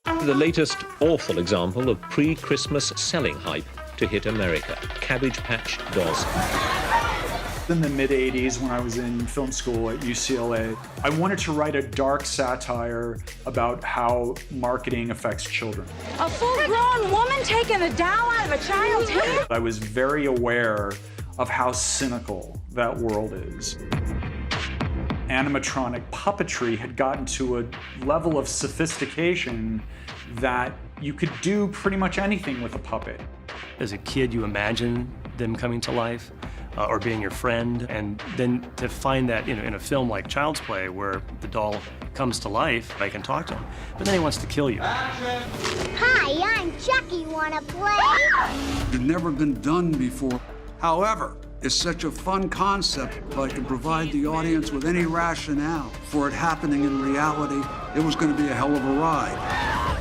The latest awful example of pre-Christmas selling hype to hit America, Cabbage Patch Dolls. In the mid-'80s, when I was in film school at UCLA, I wanted to write a dark satire about how marketing affects children. A full-grown woman taking a doll out of a child's hand? I was very aware of how cynical that world is. Animatronic puppetry had gotten to a level of sophistication that you could do pretty much anything with a puppet. As a kid, you imagine them coming to life or being your friend, and then to find that in a film like Child's Play, where the doll comes to life, I can talk to him, but then he wants to kill you. Hi, I'm Chucky. Wanna play? It's never been done before. However, it's such a fun concept, if I could provide the audience with any rationale for it happening in reality, it was going to be a hell of a ride.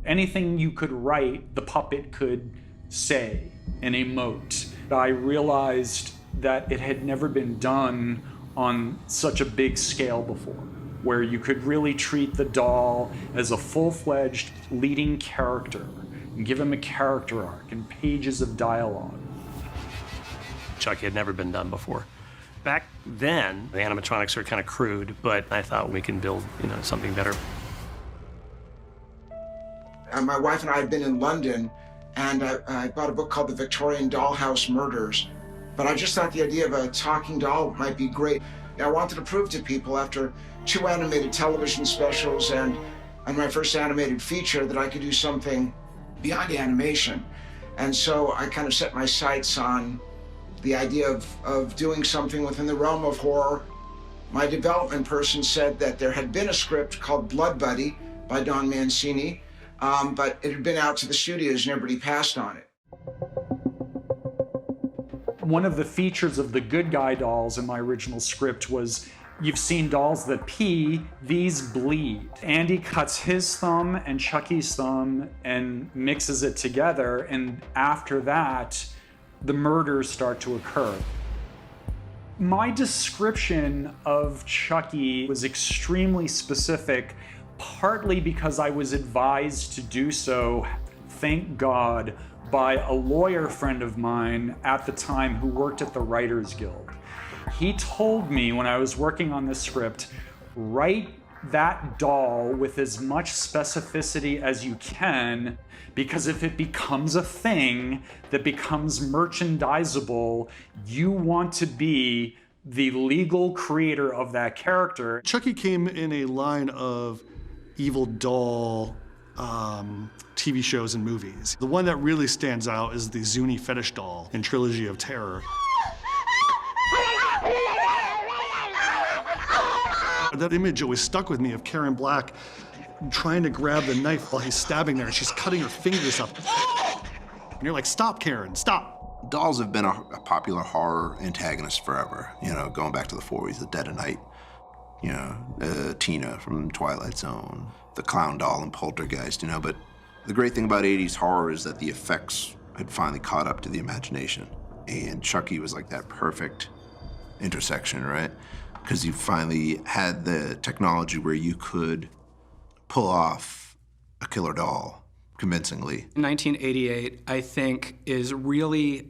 Anything you could write, the puppet could say and emote. I realized that it had never been done on such a big scale before, where you could really treat the doll as a full-fledged leading character and give him a character arc and pages of dialogue. Chucky had never been done before. Back then, the animatronics are kind of crude, but I thought we can build, something better. My wife and I had been in London, and I bought a book called The Victorian Dollhouse Murders. But I just thought the idea of a talking doll might be great. I wanted to prove to people after 2 animated television specials and my first animated feature that I could do something beyond animation. And so I kind of set my sights on the idea of doing something within the realm of horror. My development person said that there had been a script called Blood Buddy by Don Mancini, but it had been out to the studios and everybody passed on it. One of the features of the good guy dolls in my original script was, you've seen dolls that pee, these bleed. Andy cuts his thumb and Chucky's thumb and mixes it together, and after that, the murders start to occur. My description of Chucky was extremely specific, partly because I was advised to do so, thank God, by a lawyer friend of mine at the time who worked at the Writers Guild. He told me when I was working on this script, write that doll with as much specificity as you can, because if it becomes a thing that becomes merchandisable, you want to be the legal creator of that character. Chucky came in a line of evil doll TV shows and movies. The one that really stands out is the Zuni fetish doll in Trilogy of Terror. That image always stuck with me of Karen Black trying to grab the knife while he's stabbing there, and she's cutting her fingers up. And you're like, stop, Karen, stop. Dolls have been a popular horror antagonist forever, going back to the 40s, the Dead of Night. Tina from Twilight Zone, the clown doll in Poltergeist, but the great thing about 80s horror is that the effects had finally caught up to the imagination. And Chucky was like that perfect intersection, right? Because you finally had the technology where you could pull off a killer doll convincingly. 1988, I think, is really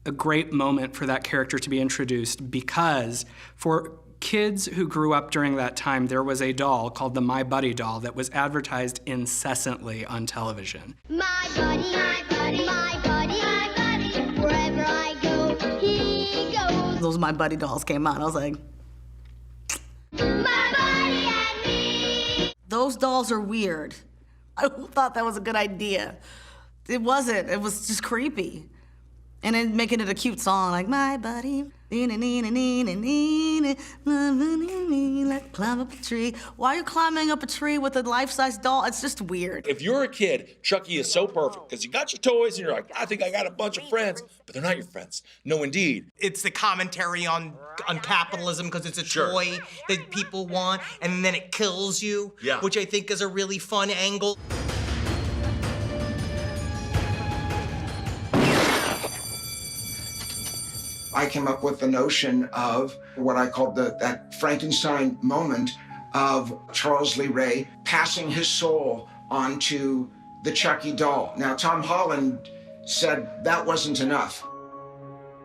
a great moment for that character to be introduced, because for kids who grew up during that time, there was a doll called the My Buddy doll that was advertised incessantly on television. My buddy, my buddy, my buddy, my buddy. Wherever I go, he goes. Those My Buddy dolls came out. I was like, My buddy and me. those dolls are weird. I thought that was a good idea. It wasn't. It was just creepy. And then making it a cute song, like, my buddy, let's climb up a tree. Why are you climbing up a tree with a life-size doll? It's just weird. If you're a kid, Chucky is so perfect because you got your toys and you're like, I think I got a bunch of friends, but they're not your friends. No, indeed. It's the commentary on capitalism because it's a toy that people want, and then it kills you, which I think is a really fun angle. I came up with the notion of what I called that Frankenstein moment of Charles Lee Ray passing his soul onto the Chucky doll. Now, Tom Holland said that wasn't enough.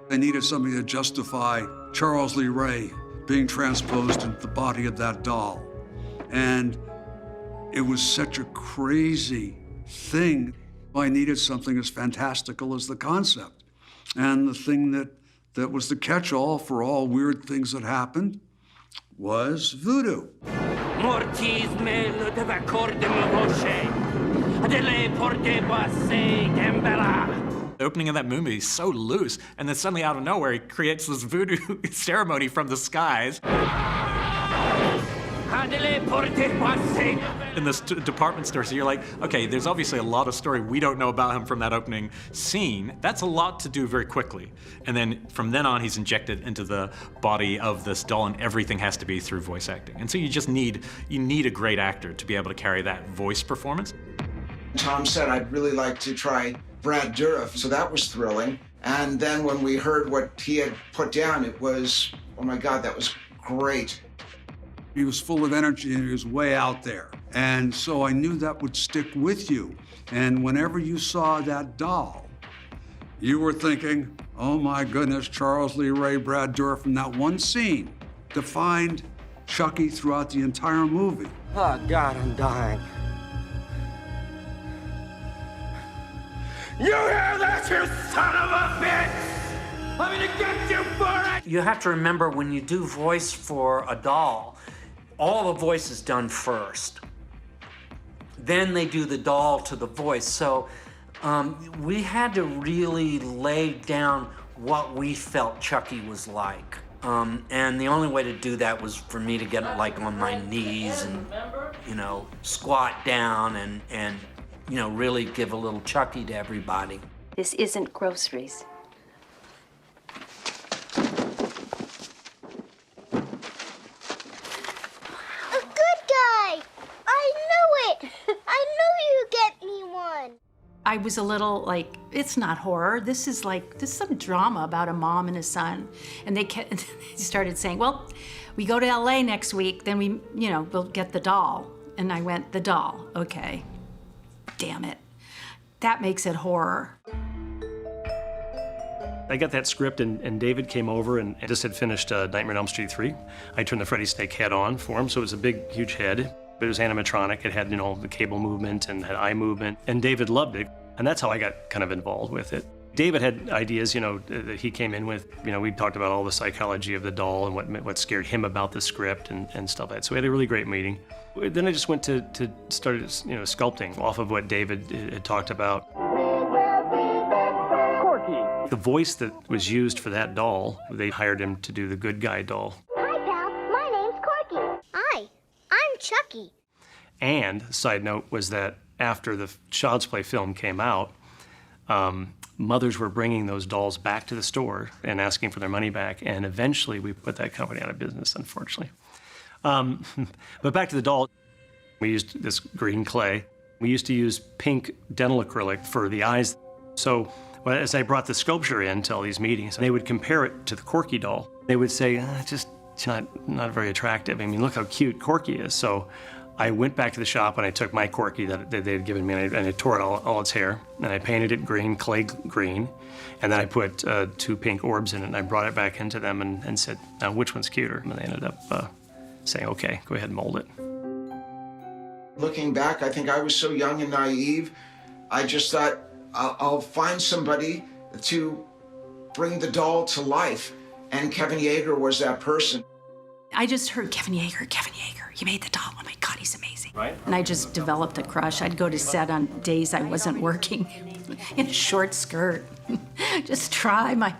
They needed somebody to justify Charles Lee Ray being transposed into the body of that doll. And it was such a crazy thing. I needed something as fantastical as the concept. And the thing that was the catch-all for all weird things that happened was voodoo. The opening of that movie is so loose, and then suddenly out of nowhere, he creates this voodoo ceremony from the skies. In this department store, so you're like, okay, there's obviously a lot of story we don't know about him from that opening scene. That's a lot to do very quickly. And then from then on, he's injected into the body of this doll, and everything has to be through voice acting. And so you just need a great actor to be able to carry that voice performance. Tom said, I'd really like to try Brad Dourif, so that was thrilling. And then when we heard what he had put down, it was, oh my God, that was great. He was full of energy and he was way out there. And so I knew that would stick with you. And whenever you saw that doll, you were thinking, oh my goodness, Charles Lee Ray, Brad Dourif, in that one scene defined Chucky throughout the entire movie. Oh God, I'm dying. You hear that, you son of a bitch? I'm gonna get you for it! You have to remember when you do voice for a doll, all the voice is done first. Then they do the doll to the voice. So we had to really lay down what we felt Chucky was like. And the only way to do that was for me to get like on my knees and, you know, squat down and you know, really give a little Chucky to everybody. This isn't groceries. I was a little like, it's not horror. This is some drama about a mom and a son. And they started saying, well, we go to LA next week, then we'll get the doll. And I went, the doll, okay. Damn it. That makes it horror. I got that script and David came over and just had finished Nightmare on Elm Street 3. I turned the Freddy Snake head on for him, so it was a big, huge head. But it was animatronic. It had, the cable movement and had eye movement. And David loved it. And that's how I got kind of involved with it. David had ideas, that he came in with. We talked about all the psychology of the doll and what scared him about the script and stuff like that. So we had a really great meeting. Then I just went to started, sculpting off of what David had talked about. Corky. The voice that was used for that doll, they hired him to do the good guy doll. Hi, pal. My name's Corky. Hi, I'm Chucky. And side note was that after the Child's Play film came out, mothers were bringing those dolls back to the store and asking for their money back, and eventually we put that company out of business, unfortunately. But back to the doll, we used this green clay. We used to use pink dental acrylic for the eyes. So as I brought the sculpture in to all these meetings, they would compare it to the Corky doll. They would say, it's not very attractive. I mean, look how cute Corky is. So I went back to the shop and I took my Corky that they had given me and I tore it all its hair and I painted it green, clay green, and then I put 2 pink orbs in it and I brought it back into them and said, now which one's cuter? And they ended up saying, okay, go ahead and mold it. Looking back, I think I was so young and naive. I just thought, I'll find somebody to bring the doll to life. And Kevin Yeager was that person. I just heard Kevin Yeager, he made the doll. Oh my God, he's amazing. Right. And I just developed a crush. I'd go to set on days I wasn't working. in a short skirt. Just try my...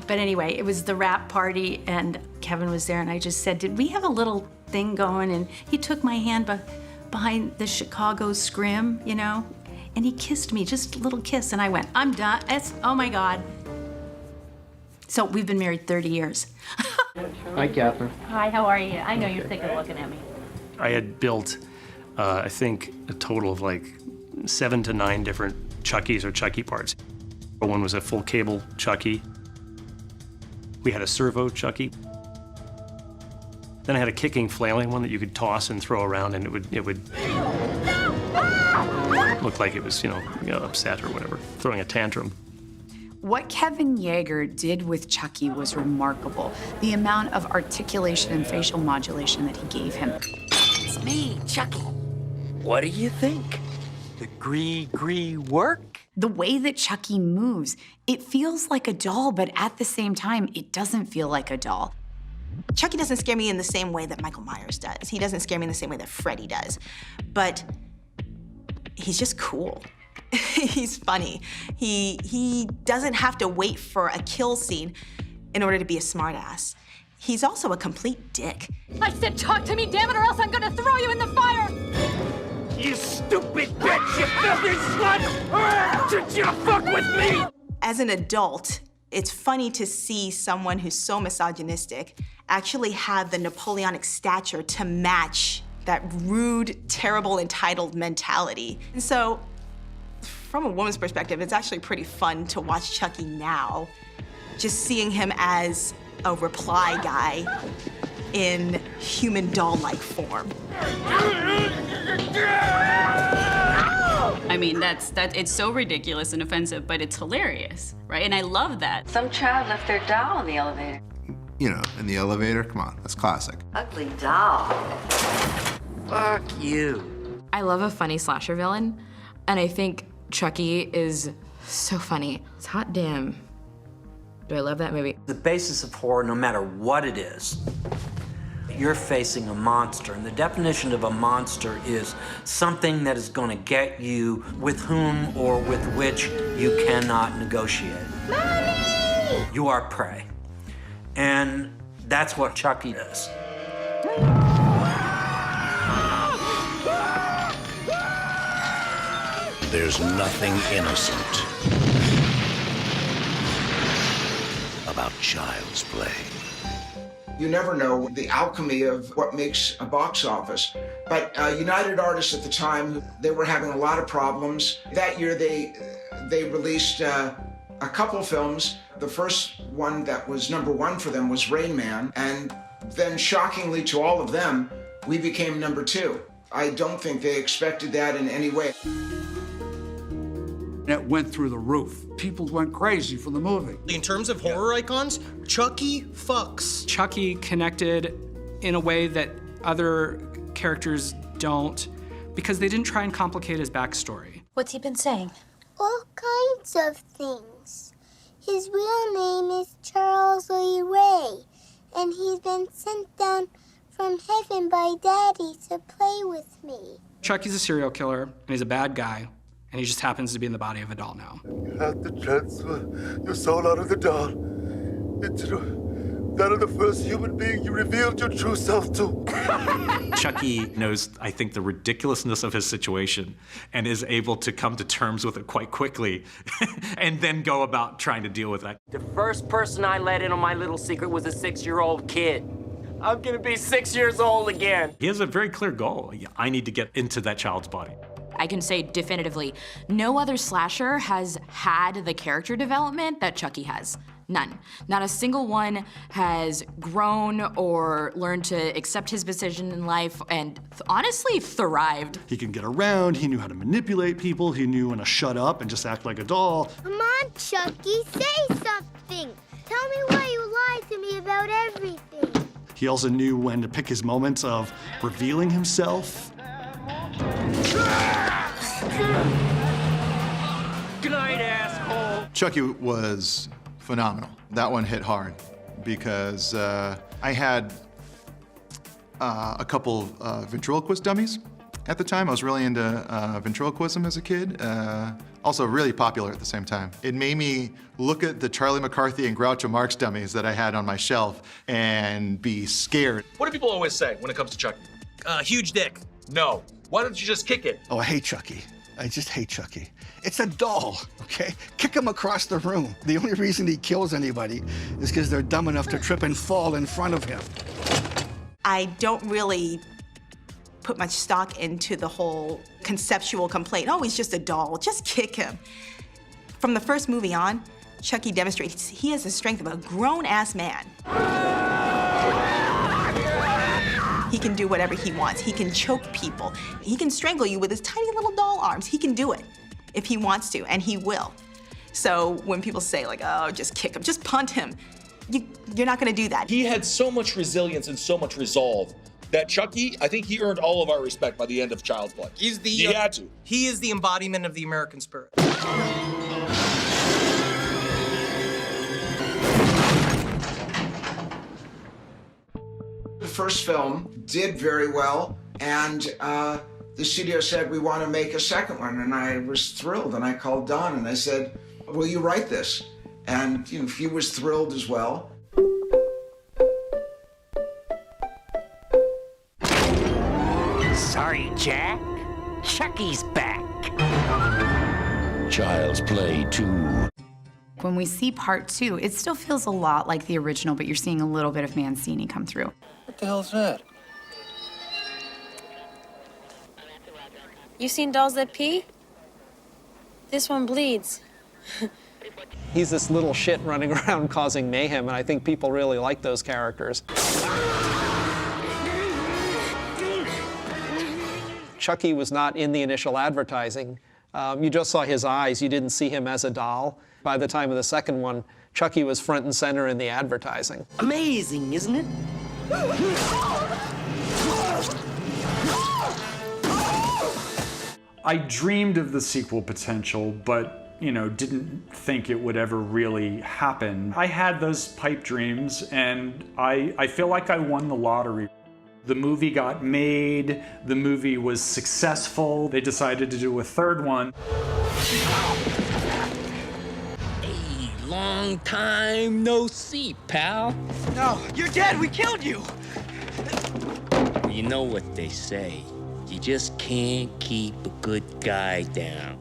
But anyway, it was the wrap party, and Kevin was there, and I just said, did we have a little thing going? And he took my hand behind the Chicago scrim, you know, and he kissed me, just a little kiss, and I went, I'm done. Oh my God. So we've been married 30 years. Hi, Catherine. Hi, how are you? I know you're sick of looking at me. I had built, I think, a total of like 7 to 9 different Chuckies or Chucky parts. One was a full cable Chucky. We had a servo Chucky. Then I had a kicking, flailing one that you could toss and throw around, and it would look like it was, you know, upset or whatever, throwing a tantrum. What Kevin Yeager did with Chucky was remarkable. The amount of articulation and facial modulation that he gave him. It's me, Chucky. What do you think? The gree work? The way that Chucky moves, it feels like a doll, but at the same time, it doesn't feel like a doll. Chucky doesn't scare me in the same way that Michael Myers does. He doesn't scare me in the same way that Freddy does. But he's just cool. He's funny. He doesn't have to wait for a kill scene in order to be a smartass. He's also a complete dick. I said talk to me, damn it, or else I'm gonna throw you in the fire! You stupid bitch! You filthy slut! Did you fuck with me? As an adult, it's funny to see someone who's so misogynistic actually have the Napoleonic stature to match that rude, terrible, entitled mentality. And so, from a woman's perspective, it's actually pretty fun to watch Chucky now, just seeing him as a reply guy in human doll-like form. I mean, it's so ridiculous and offensive, but it's hilarious, right? And I love that. Some child left their doll in the elevator. You know, in the elevator, come on, that's classic. Ugly doll. Fuck you. I love a funny slasher villain, and I think Chucky is so funny. It's hot damn. Do I love that movie? The basis of horror, no matter what it is, you're facing a monster, and the definition of a monster is something that is going to get you with whom or with which you cannot negotiate. Mommy! You are prey. And that's what Chucky is. There's nothing innocent about child's play. You never know the alchemy of what makes a box office. But United Artists at the time, they were having a lot of problems. That year they released a couple films. The first one that was #1 for them was Rain Man. And then shockingly to all of them, we became #2. I don't think they expected that in any way. It went through the roof. People went crazy for the movie. In terms of horror icons, Chucky fucks. Chucky connected in a way that other characters don't, because they didn't try and complicate his backstory. What's he been saying? All kinds of things. His real name is Charles Lee Ray, and he's been sent down from heaven by Daddy to play with me. Chucky's a serial killer, and he's a bad guy, and he just happens to be in the body of a doll now. You have to transfer your soul out of the doll into that of the first human being you revealed your true self to. Chucky knows, I think, the ridiculousness of his situation and is able to come to terms with it quite quickly and then go about trying to deal with that. The first person I let in on my little secret was a 6-year-old kid. I'm gonna be 6 years old again. He has a very clear goal. I need to get into that child's body. I can say definitively, no other slasher has had the character development that Chucky has. None. Not a single one has grown or learned to accept his position in life and honestly thrived. He can get around, he knew how to manipulate people, he knew when to shut up and just act like a doll. Come on, Chucky, say something. Tell me why you lied to me about everything. He also knew when to pick his moments of revealing himself. Good night, asshole. Chucky was phenomenal. That one hit hard because I had a couple ventriloquist dummies, at the time. I was really into ventriloquism as a kid. Also really popular at the same time. It made me look at the Charlie McCarthy and Groucho Marx dummies that I had on my shelf and be scared. What do people always say when it comes to Chucky? Huge dick. No. Why don't you just kick it? Oh, I hate Chucky. I just hate Chucky. It's a doll, okay? Kick him across the room. The only reason he kills anybody is because they're dumb enough to trip and fall in front of him. I don't really put much stock into the whole conceptual complaint. Oh, he's just a doll. Just kick him. From the first movie on, Chucky demonstrates he has the strength of a grown-ass man. He can do whatever he wants. He can choke people. He can strangle you with his tiny little doll arms. He can do it if he wants to, and he will. So when people say, like, oh, just kick him, just punt him, you're not gonna do that. He had so much resilience and so much resolve that Chucky, I think he earned all of our respect by the end of Child's Play. He had to. He is the embodiment of the American spirit. The first film did very well, and the studio said, we want to make a second one, and I was thrilled, and I called Don, and I said, will you write this? And he was thrilled as well. Sorry, Jack. Chucky's back. Child's Play 2. When we see part 2, it still feels a lot like the original, but you're seeing a little bit of Mancini come through. What the hell's that? You seen dolls that pee? This one bleeds. He's this little shit running around causing mayhem, and I think people really like those characters. Chucky was not in the initial advertising. You just saw his eyes. You didn't see him as a doll. By the time of the second one, Chucky was front and center in the advertising. Amazing, isn't it? I dreamed of the sequel potential, but didn't think it would ever really happen. I had those pipe dreams, and I feel like I won the lottery. The movie got made, the movie was successful, they decided to do a third one. Hey, long time no see, pal. No, you're dead, we killed you! You know what they say, you just can't keep a good guy down.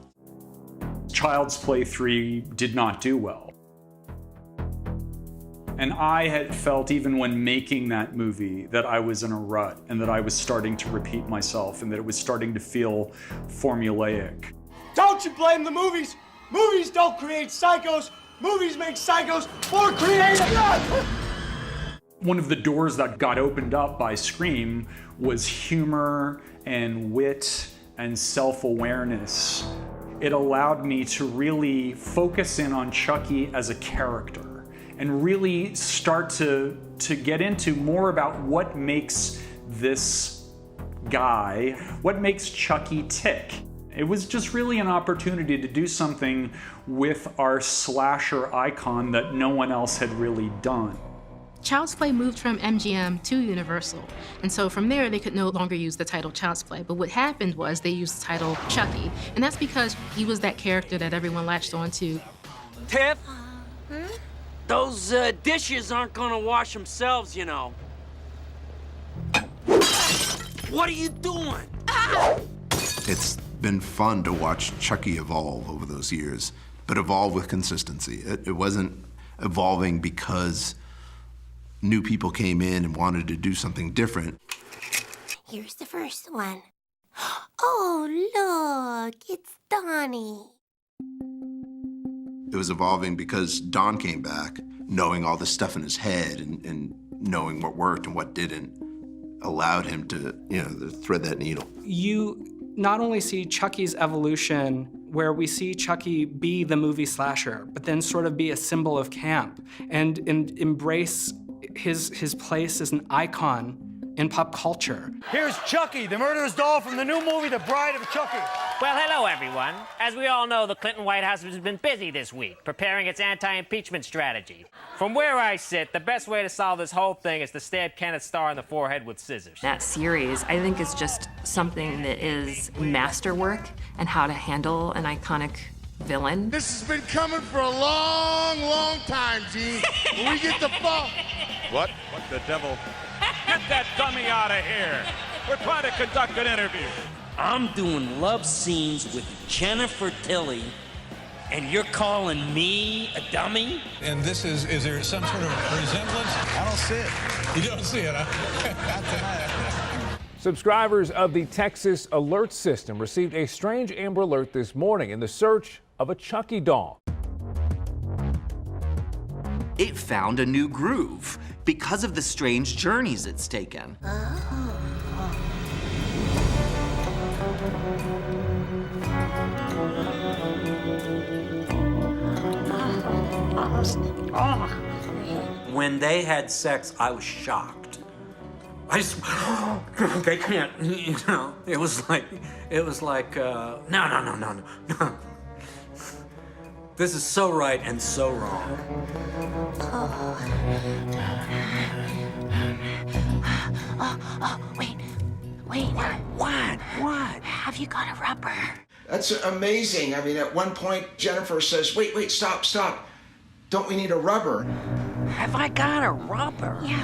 Child's Play 3 did not do well. And I had felt, even when making that movie, that I was in a rut and that I was starting to repeat myself and that it was starting to feel formulaic. Don't you blame the movies! Movies don't create psychos! Movies make psychos more creative! One of the doors that got opened up by Scream was humor and wit and self-awareness. It allowed me to really focus in on Chucky as a character and really start to get into more about what makes this guy, what makes Chucky tick. It was just really an opportunity to do something with our slasher icon that no one else had really done. Child's Play moved from MGM to Universal, and so from there they could no longer use the title Child's Play, but what happened was they used the title Chucky, and that's because he was that character that everyone latched on to. Tiff? Those dishes aren't gonna wash themselves, you know. What are you doing? It's been fun to watch Chucky evolve over those years, but evolve with consistency. It wasn't evolving because new people came in and wanted to do something different. Here's the first one. Oh, look, it's Donnie. It was evolving because Don came back, knowing all the stuff in his head and knowing what worked and what didn't, allowed him to, to thread that needle. You not only see Chucky's evolution, where we see Chucky be the movie slasher, but then sort of be a symbol of camp and embrace his place as an icon in pop culture. Here's Chucky, the murderous doll from the new movie, The Bride of Chucky. Well, hello, everyone. As we all know, the Clinton White House has been busy this week, preparing its anti-impeachment strategy. From where I sit, the best way to solve this whole thing is to stab Kenneth Starr in the forehead with scissors. That series, I think, is just something that is masterwork and how to handle an iconic villain. This has been coming for a long, long time, Gene. When we get the fall. What the devil? Get that dummy out of here. We're trying to conduct an interview. I'm doing love scenes with Jennifer Tilly, and you're calling me a dummy? And is there some sort of resemblance? I don't see it. You don't see it, huh? Subscribers of the Texas Alert System received a strange Amber Alert this morning in the search of a Chucky doll. It found a new groove because of the strange journeys it's taken. When they had sex, I was shocked. I just, they can't, you know, it was like, no. This is so right and so wrong. Wait. What? Have you got a rubber? That's amazing. I mean, at one point, Jennifer says, wait, stop. Don't we need a rubber? Have I got a rubber? Yeah.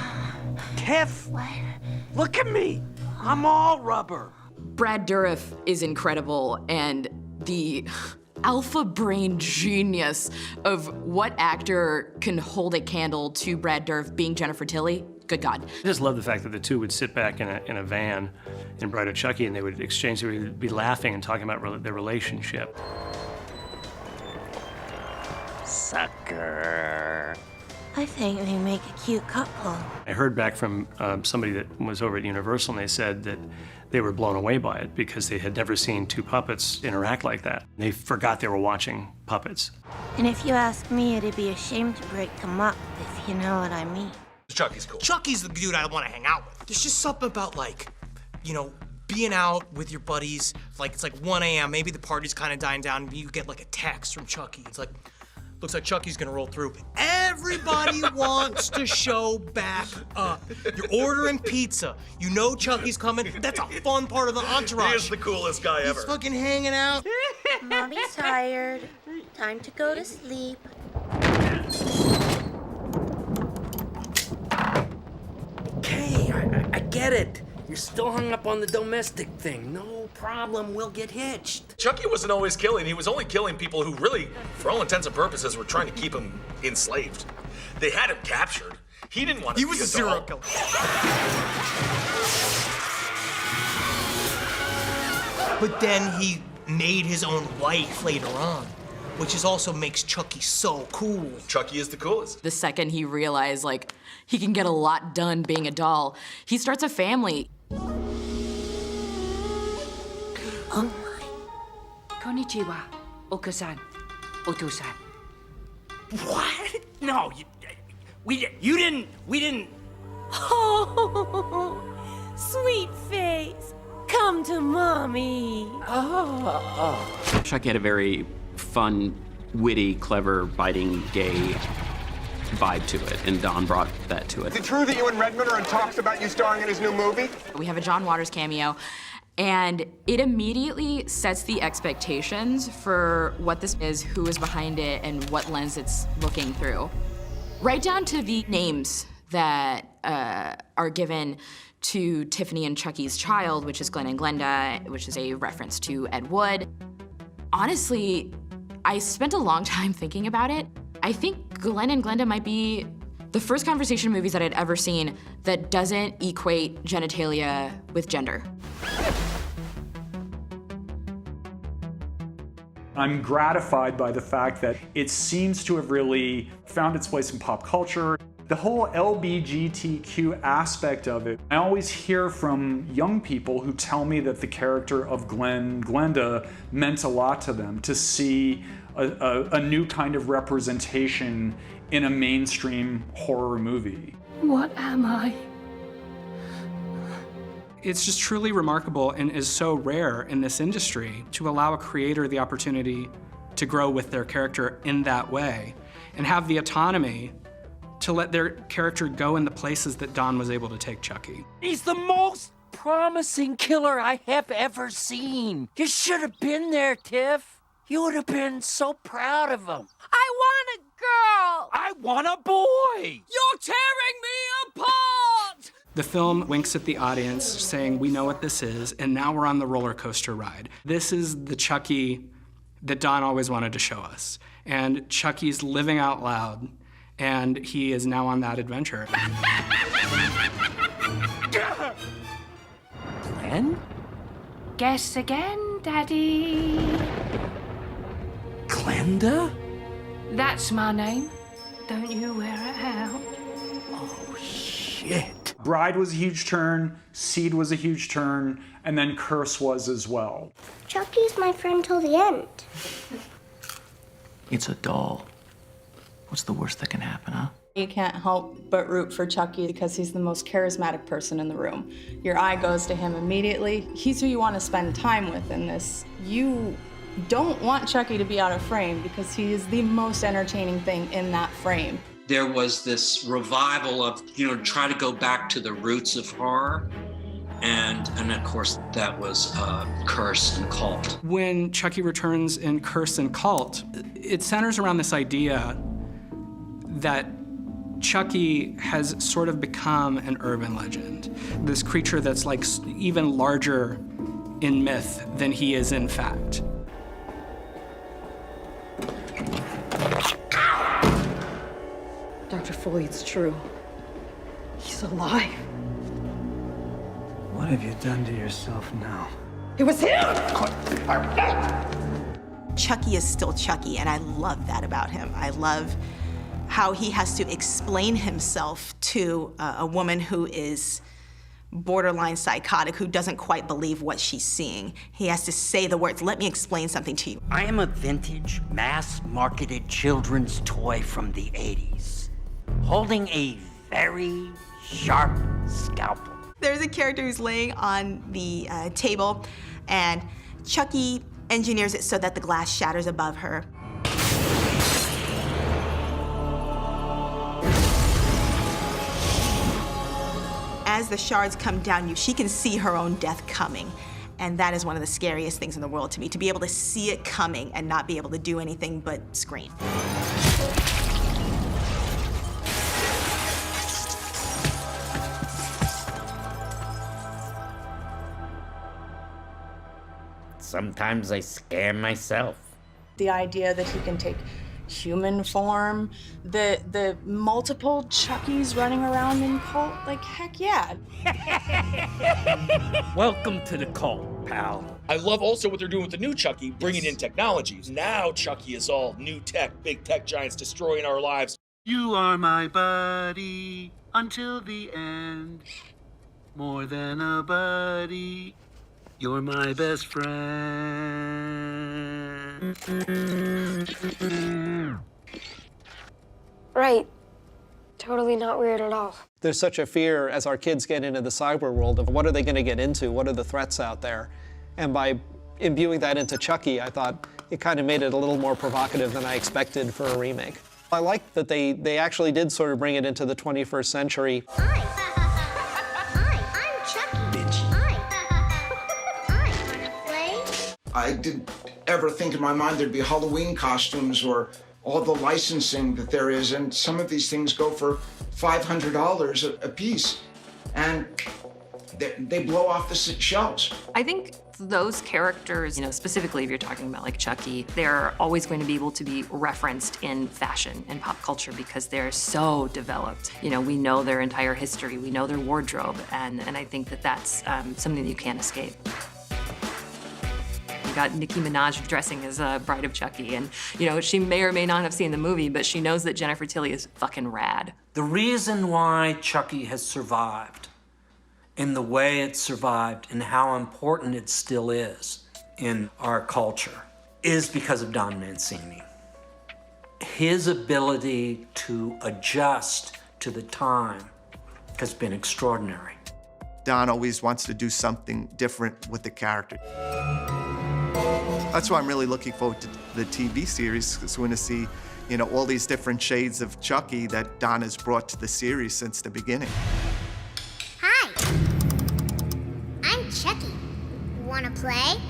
Tiff, look at me. I'm all rubber. Brad Dourif is incredible, and the alpha brain genius of what actor can hold a candle to Brad Dourif being Jennifer Tilly. Good God. I just love the fact that the two would sit back in a van in Bride of Chucky and they would be laughing and talking about their relationship. Sucker. I think they make a cute couple. I heard back from somebody that was over at Universal, and they said that they were blown away by it because they had never seen two puppets interact like that. They forgot they were watching puppets. And if you ask me, it'd be a shame to break them up, if you know what I mean. Chucky's cool. Chucky's the dude I want to hang out with. There's just something about, like, you know, being out with your buddies, like it's like 1 a.m., maybe the party's kind of dying down, and you get like a text from Chucky. It's like, looks like Chucky's gonna roll through. Everybody wants to show back up. You're ordering pizza. You know Chucky's coming. That's a fun part of the entourage. He is the coolest guy ever. He's fucking hanging out. Mommy's tired. Time to go to sleep. Okay, I get it. You're still hung up on the domestic thing. No problem, we'll get hitched. Chucky wasn't always killing. He was only killing people who really, for all intents and purposes, were trying to keep him enslaved. They had him captured. He didn't want to be a doll. He was a serial killer. But then he made his own wife later on, which is also makes Chucky so cool. Chucky is the coolest. The second he realized, like, he can get a lot done being a doll, he starts a family. Konnichiwa, Oka-san, Oto-san. What? No, we didn't. Oh, sweet face. Come to mommy. Chucky had a very fun, witty, clever, biting, gay vibe to it, and Don brought that to it. Is it true that you and Redmond are in talks about you starring in his new movie? We have a John Waters cameo, and it immediately sets the expectations for what this is, who is behind it, and what lens it's looking through. Right down to the names that are given to Tiffany and Chucky's child, which is Glenn and Glenda, which is a reference to Ed Wood. Honestly, I spent a long time thinking about it. I think Glenn and Glenda might be the first conversation movies that I'd ever seen that doesn't equate genitalia with gender. I'm gratified by the fact that it seems to have really found its place in pop culture. The whole LGBTQ aspect of it, I always hear from young people who tell me that the character of Glenda meant a lot to them, to see a new kind of representation in a mainstream horror movie. What am I? It's just truly remarkable and is so rare in this industry to allow a creator the opportunity to grow with their character in that way and have the autonomy to let their character go in the places that Don was able to take Chucky. He's the most promising killer I have ever seen. You should have been there, Tiff. You would have been so proud of him. I want a girl! I want a boy! You're tearing me apart! The film winks at the audience, saying, we know what this is, and now we're on the roller coaster ride. This is the Chucky that Don always wanted to show us. And Chucky's living out loud, and he is now on that adventure. Glenn? Guess again, Daddy. Glenda? That's my name. Don't you wear it out. Oh, shit. Bride was a huge turn, Seed was a huge turn, and then Curse was as well. Chucky's my friend till the end. It's a doll. What's the worst that can happen, huh? You can't help but root for Chucky because he's the most charismatic person in the room. Your eye goes to him immediately. He's who you want to spend time with in this. You don't want Chucky to be out of frame because he is the most entertaining thing in that frame. There was this revival of, try to go back to the roots of horror. And of course, that was Curse and Cult. When Chucky returns in Curse and Cult, it centers around this idea that Chucky has sort of become an urban legend. This creature that's like even larger in myth than he is in fact. Dr. Foley, it's true. He's alive. What have you done to yourself now? It was him! Chucky is still Chucky, and I love that about him. I love how he has to explain himself to a woman who is borderline psychotic, who doesn't quite believe what she's seeing. He has to say the words, let me explain something to you. I am a vintage, mass-marketed children's toy from the 80s, holding a very sharp scalpel. There's a character who's laying on the table, and Chucky engineers it so that the glass shatters above her. As the shards come down, she can see her own death coming. And that is one of the scariest things in the world to me, to be able to see it coming and not be able to do anything but scream. Sometimes I scare myself. The idea that he can take human form, the multiple Chuckies running around in Cult, like, heck yeah. Welcome to the cult, pal. I love also what they're doing with the new Chucky, bringing in technologies. Now Chucky is all new tech, big tech giants destroying our lives. You are my buddy until the end. More than a buddy. You're my best friend. Right. Totally not weird at all. There's such a fear as our kids get into the cyber world of what are they going to get into? What are the threats out there? And by imbuing that into Chucky, I thought it kind of made it a little more provocative than I expected for a remake. I like that they actually did sort of bring it into the 21st century. I didn't ever think in my mind there'd be Halloween costumes or all the licensing that there is, and some of these things go for $500 a piece, and they blow off the shelves. I think those characters, specifically if you're talking about like Chucky, they're always going to be able to be referenced in fashion and pop culture because they're so developed. We know their entire history, we know their wardrobe, and I think that that's something that you can't escape. You got Nicki Minaj dressing as a Bride of Chucky, and she may or may not have seen the movie, but she knows that Jennifer Tilly is fucking rad. The reason why Chucky has survived in the way it survived and how important it still is in our culture is because of Don Mancini. His ability to adjust to the time has been extraordinary. Don always wants to do something different with the character. That's why I'm really looking forward to the TV series, because we're going to see, you know, all these different shades of Chucky that Don has brought to the series since the beginning. Hi, I'm Chucky. Wanna play?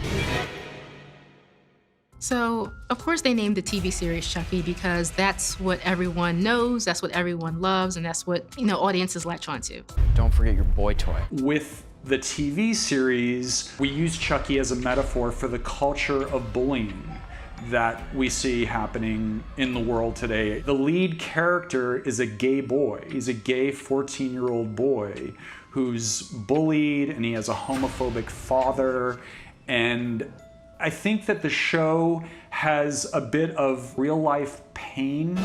So, of course they named the TV series Chucky because that's what everyone knows, that's what everyone loves, and that's what, you know, audiences latch onto. Don't forget your boy toy. With the TV series, we use Chucky as a metaphor for the culture of bullying that we see happening in the world today. The lead character is a gay boy. He's a gay 14-year-old boy who's bullied, and he has a homophobic father. And I think that the show has a bit of real-life pain.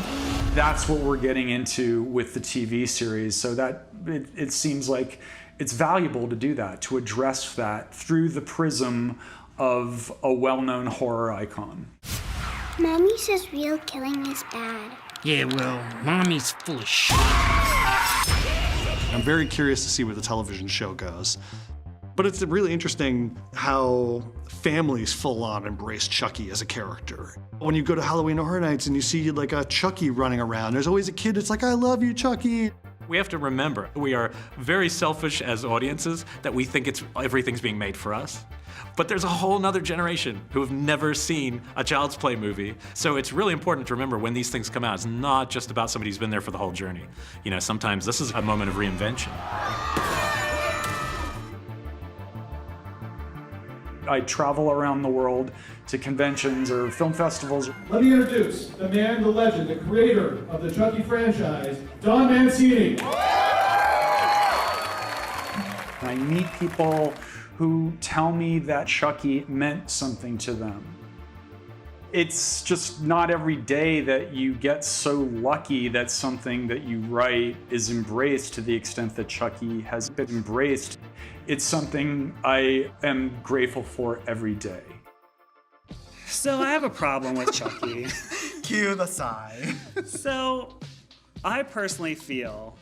That's what we're getting into with the TV series. So that it seems like it's valuable to do that, to address that through the prism of a well-known horror icon. Mommy says real killing is bad. Yeah, well, Mommy's full of shit. I'm very curious to see where the television show goes. But it's really interesting how families full-on embrace Chucky as a character. When you go to Halloween Horror Nights and you see like a Chucky running around, there's always a kid that's like, I love you, Chucky. We have to remember, we are very selfish as audiences that we think everything's being made for us. But there's a whole nother generation who have never seen a Child's Play movie. So it's really important to remember when these things come out, it's not just about somebody who's been there for the whole journey. You know, sometimes this is a moment of reinvention. I travel around the world to conventions or film festivals. Let me introduce the man, the legend, the creator of the Chucky franchise, Don Mancini. I meet people who tell me that Chucky meant something to them. It's just not every day that you get so lucky that something that you write is embraced to the extent that Chucky has been embraced. It's something I am grateful for every day. So I have a problem with Chucky. Cue the sigh. So I personally feel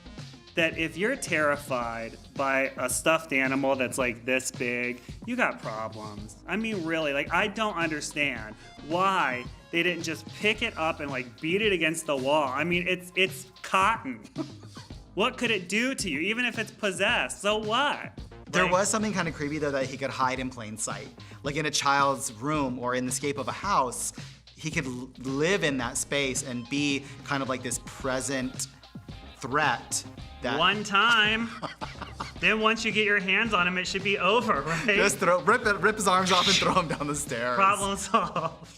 that if you're terrified by a stuffed animal that's like this big, you got problems. I mean, really, like, I don't understand why they didn't just pick it up and like beat it against the wall. I mean, it's cotton. What could it do to you, even if it's possessed? So what? There was something kind of creepy though that he could hide in plain sight. Like in a child's room or in the escape of a house, he could live in that space and be kind of like this present threat. That one time. Then once you get your hands on him, it should be over, right? Just rip his arms off and throw him down the stairs. Problem solved.